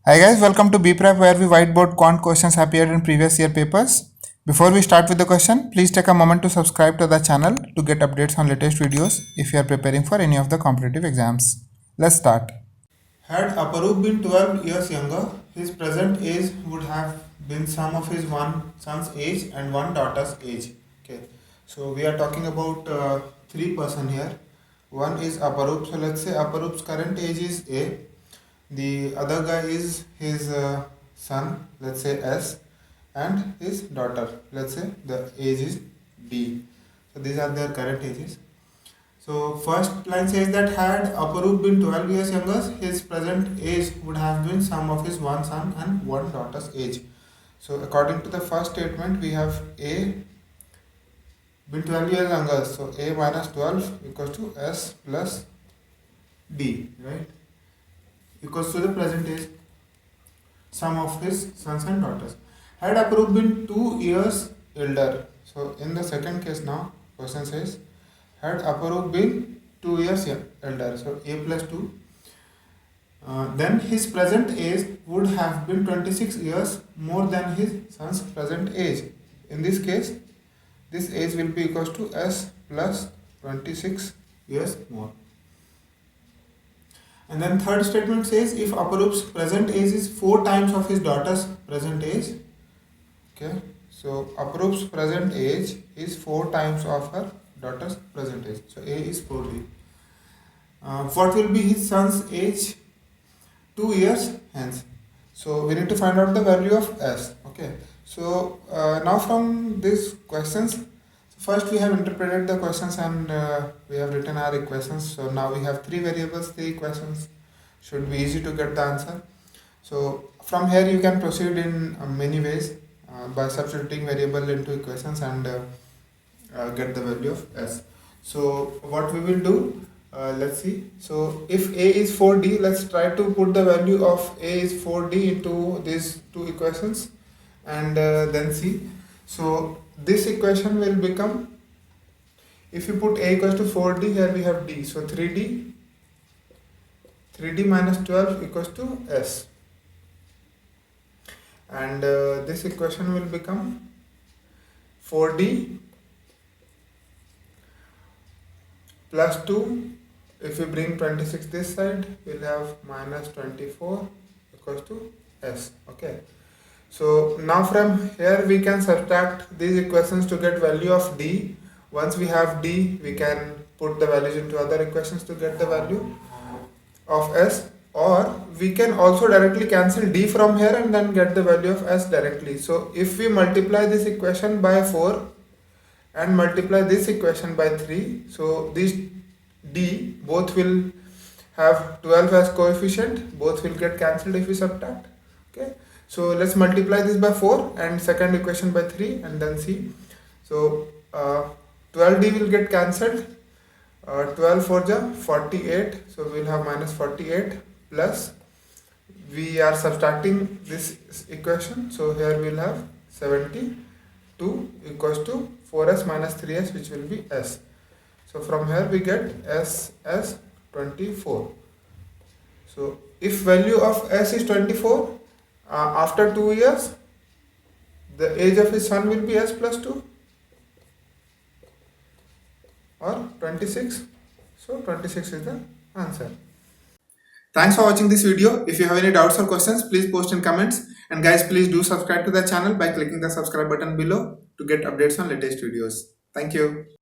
Hi guys, welcome to BPrep where we whiteboard quant questions appeared in previous year papers. Before we start with the question, please take a moment to subscribe to the channel to get updates on latest videos if you are preparing for any of the competitive exams. Let's start. Had Aparup been 12 years younger, his present age would have been sum of his one son's age and one daughter's age. Okay, so we are talking about three person here. One is Aparup. So let's say Aparup's current age is A. The other guy is his son, let's say S, and his daughter, let's say the age is D. So these are their current ages. So first line says that had Aparup been 12 years younger, his present age would have been sum of his one son and one daughter's age. So according to the first statement, we have A been 12 years younger. So A minus 12 equals to S plus D, right? Equals to the present age sum of his sons and daughters. Had Aparup been 2 years elder. So in the second case now, question says, had Aparup been 2 years elder, so A plus 2, then his present age would have been 26 years more than his son's present age. In this case, this age will be equals to S plus 26 years more. And then third statement says if Aparup's present age is 4 times of his daughter's present age. Okay, so Aparup's present age is 4 times of her daughter's present age. So A is 4D. What will be his son's age 2 years hence? So we need to find out the value of S. Okay, so now from these questions, first we have interpreted the questions and we have written our equations. So now we have three variables, three equations. Should be easy to get the answer. So from here you can proceed in many ways by substituting variable into equations and get the value of S. So what we will do, let's see. So if A is 4D, let's try to put the value of A is 4D into these two equations and then see. So this equation will become, if you put A equals to 4D, here we have D. So 3D minus 12 equals to S. And this equation will become 4D plus 2. If we bring 26 this side, we'll have minus 24 equals to S. Okay. So now from here we can subtract these equations to get value of D. Once we have D, we can put the values into other equations to get the value of S, or we can also directly cancel D from here and then get the value of S directly. So if we multiply this equation by 4 and multiply this equation by 3, so these D both will have 12 as coefficient, both will get cancelled if we subtract. Okay. So let's multiply this by 4 and second equation by 3 and then see. So 12D will get cancelled. 12 for the 48. So we'll have minus 48 plus. We are subtracting this equation. So here we'll have 72 equals to 4S minus 3S, which will be S. So from here we get S as 24. So if value of S is 24, after 2 years, the age of his son will be S plus 2 or 26. So 26 is the answer. Thanks for watching this video. If you have any doubts or questions, please post in comments. And guys, please do subscribe to the channel by clicking the subscribe button below to get updates on latest videos. Thank you.